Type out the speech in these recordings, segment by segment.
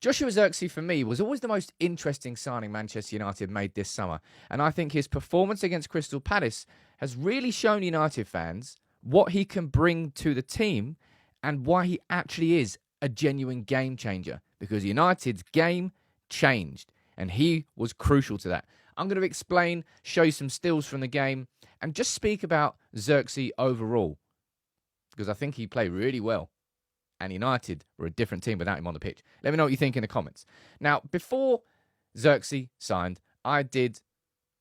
Joshua Zirkzee, for me, was always the most interesting signing Manchester United made this summer. And I think his performance against Crystal Palace has really shown United fans what he can bring to the team and why he actually is a genuine game changer. Because United's game changed, and he was crucial to that. I'm going to explain, show you some stills from the game, and just speak about Zirkzee overall. Because I think he played really well. And United were a different team without him on the pitch. Let me know what you think in the comments. Now, before Zirkzee signed, I did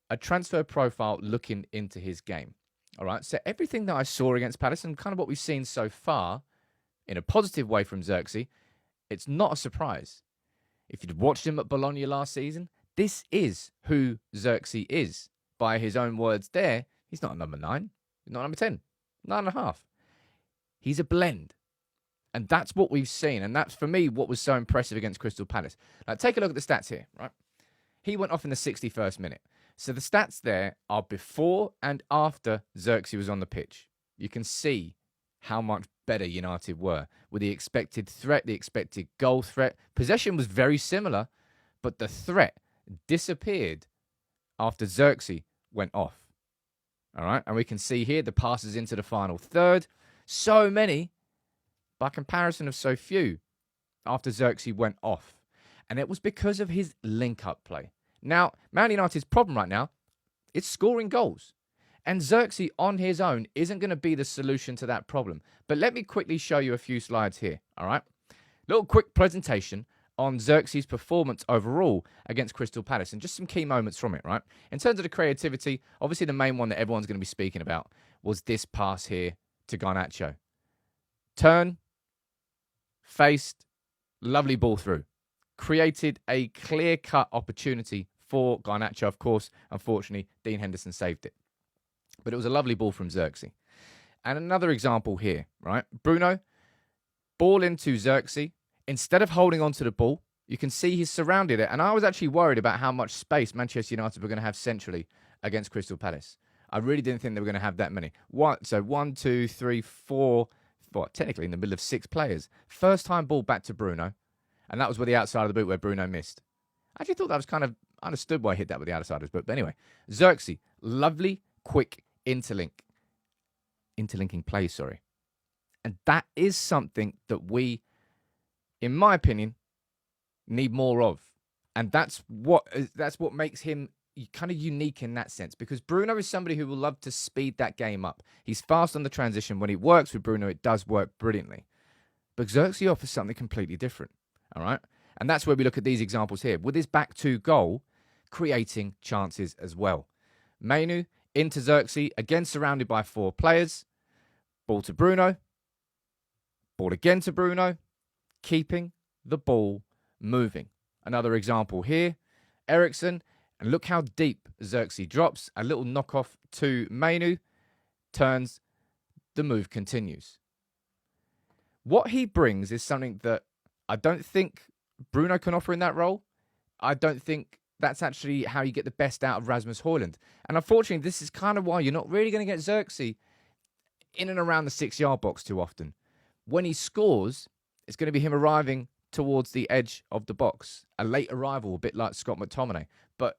a transfer profile looking into his game. All right, so everything that I saw against Palace and kind of what we've seen so far in a positive way from Zirkzee, it's not a surprise. If you'd watched him at Bologna last season, this is who Zirkzee is. By his own words there, he's not a number 9. He's not number 10. 9.5. He's a blend. And that's what we've seen. And that's, for me, what was so impressive against Crystal Palace. Now, take a look at the stats here, right? He went off in the 61st minute. So the stats there are before and after Zirkzee was on the pitch. You can see how much better United were with the expected threat, the expected goal threat. Possession was very similar, but the threat disappeared after Zirkzee went off. All right? And we can see here the passes into the final third. So many, by comparison of so few, after Zirkzee went off. And it was because of his link-up play. Now, Man United's problem right now is scoring goals. And Zirkzee on his own isn't going to be the solution to that problem. But let me quickly show you a few slides here, all right? Little quick presentation on Zirkzee's performance overall against Crystal Palace and just some key moments from it, right? In terms of the creativity, obviously the main one that everyone's going to be speaking about was this pass here to Garnacho. Turn, faced, lovely ball through. Created a clear-cut opportunity for Garnacho. Of course, unfortunately, Dean Henderson saved it. But it was a lovely ball from Zirkzee. And another example here, right? Bruno, ball into Zirkzee. Instead of holding onto the ball, you can see he's surrounded it. And I was actually worried about how much space Manchester United were going to have centrally against Crystal Palace. I really didn't think they were going to have that many. So 1, 2, 3, 4, well, technically in the middle of 6 players. First time ball back to Bruno. And that was where the outside of the boot where Bruno missed. I actually thought that was kind of understood why he hit that with the outside of his boot. But anyway, Zirkzee, lovely, quick interlinking play, sorry. And that is something that we, in my opinion, need more of. And that's what makes him kind of unique in that sense. Because Bruno is somebody who will love to speed that game up. He's fast on the transition. When it works with Bruno, it does work brilliantly. But Zirkzee offers something completely different. All right? And that's where we look at these examples here. With his back to goal, creating chances as well. Mainu into Zirkzee, again surrounded by 4 players. Ball to Bruno. Ball again to Bruno. Keeping the ball moving. Another example here. Eriksen. And look how deep Zirkzee drops. A little knockoff to Mainu. Turns. The move continues. What he brings is something that I don't think Bruno can offer in that role. I don't think that's actually how you get the best out of Rasmus Højlund. And unfortunately, this is kind of why you're not really going to get Zirkzee in and around the 6-yard box too often. When he scores, it's going to be him arriving towards the edge of the box. A late arrival, a bit like Scott McTominay. But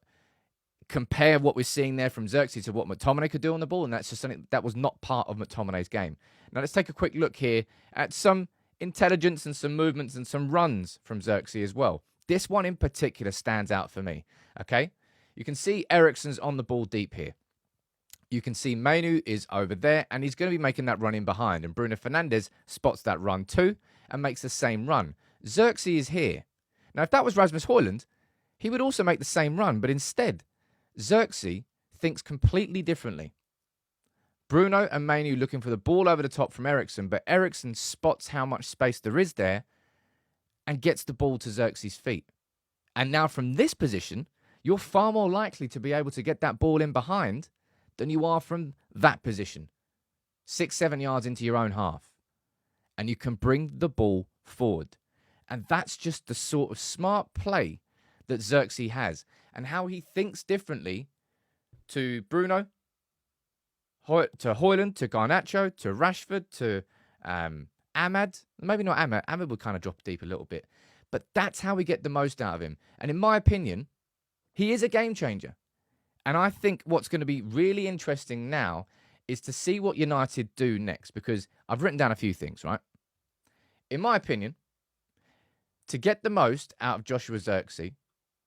compare what we're seeing there from Zirkzee to what McTominay could do on the ball, and that's just something that was not part of McTominay's game. Now let's take a quick look here at some intelligence and some movements and some runs from Zirkzee as well. This one in particular stands out for me, okay? You can see Eriksen's on the ball deep here. You can see Mainu is over there, and he's going to be making that run in behind. And Bruno Fernandes spots that run too and makes the same run. Zirkzee is here. Now, if that was Rasmus Højlund, he would also make the same run. But instead, Zirkzee thinks completely differently. Bruno and Mainu looking for the ball over the top from Eriksen, but Eriksen spots how much space there is there and gets the ball to Zirkzee's feet. And now from this position, you're far more likely to be able to get that ball in behind than you are from that position. 6-7 yards into your own half. And you can bring the ball forward. And that's just the sort of smart play that Zirkzee has. And how he thinks differently to Bruno, to Højlund, to Garnacho, to Rashford, to Ahmad. Maybe not Ahmad. Ahmad would kind of drop deep a little bit. But that's how we get the most out of him. And in my opinion, he is a game changer. And I think what's going to be really interesting now is to see what United do next, because I've written down a few things, right? In my opinion, to get the most out of Joshua Zirkzee,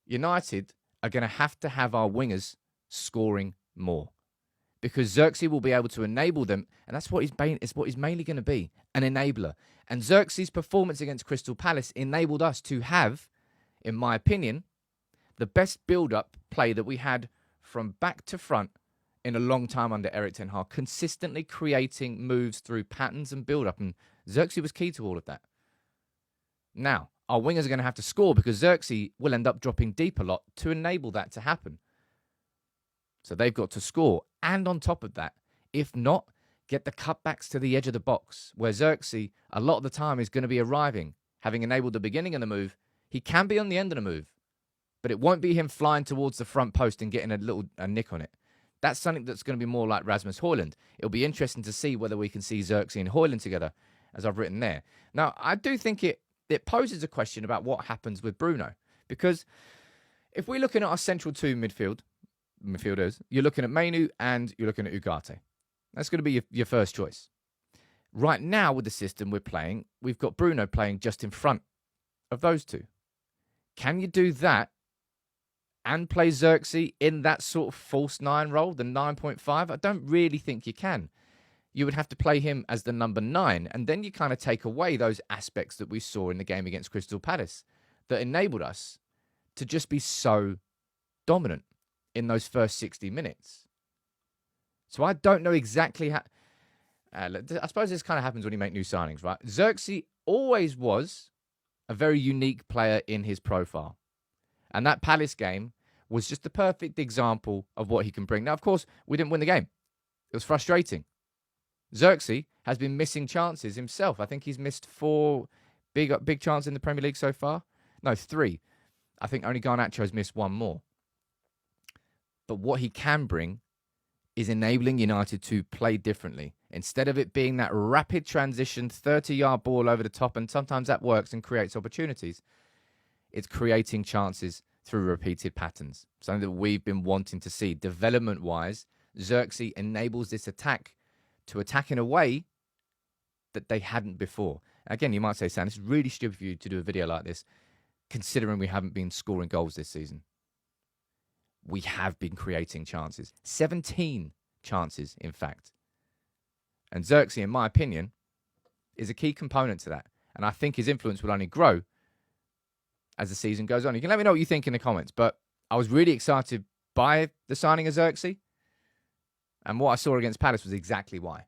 United are going to have our wingers scoring more, because Zirkzee will be able to enable them, and that's what he's mainly going to be, an enabler. And Zirkzee's performance against Crystal Palace enabled us to have, in my opinion, the best build-up play that we had from back to front in a long time under Erik ten Hag, consistently creating moves through patterns and build-up, and Zirkzee was key to all of that. Now, our wingers are going to have to score, because Zirkzee will end up dropping deep a lot to enable that to happen. So they've got to score. And on top of that, if not, get the cutbacks to the edge of the box, where Zirkzee, a lot of the time, is going to be arriving. Having enabled the beginning of the move, he can be on the end of the move, but it won't be him flying towards the front post and getting a nick on it. That's something that's going to be more like Rasmus Højlund. It'll be interesting to see whether we can see Zirkzee and Højlund together, as I've written there. Now, I do think it poses a question about what happens with Bruno, because if we're looking at our central two midfielders, you're looking at Mainu and you're looking at Ugarte. That's going to be your first choice. Right now, with the system we're playing, we've got Bruno playing just in front of those two. Can you do that and play Zirkzee in that sort of false 9 role, the 9.5? I don't really think you can. You would have to play him as the number 9, and then you kind of take away those aspects that we saw in the game against Crystal Palace that enabled us to just be so dominant in those first 60 minutes. So I don't know exactly how... I suppose this kind of happens when you make new signings, right? Zirkzee always was a very unique player in his profile. And that Palace game was just the perfect example of what he can bring. Now, of course, we didn't win the game. It was frustrating. Zirkzee has been missing chances himself. I think he's missed 4 big chances in the Premier League so far. No, 3. I think only Garnacho's missed 1 more. But what he can bring is enabling United to play differently. Instead of it being that rapid transition, 30-yard ball over the top, and sometimes that works and creates opportunities, it's creating chances through repeated patterns. Something that we've been wanting to see. Development-wise, Zirkzee enables this attack to attack in a way that they hadn't before. Again, you might say, Sam, it's really stupid for you to do a video like this, considering we haven't been scoring goals this season. We have been creating chances. 17 chances, in fact. And Zirkzee, in my opinion, is a key component to that. And I think his influence will only grow as the season goes on. You can let me know what you think in the comments, but I was really excited by the signing of Zirkzee. And what I saw against Palace was exactly why.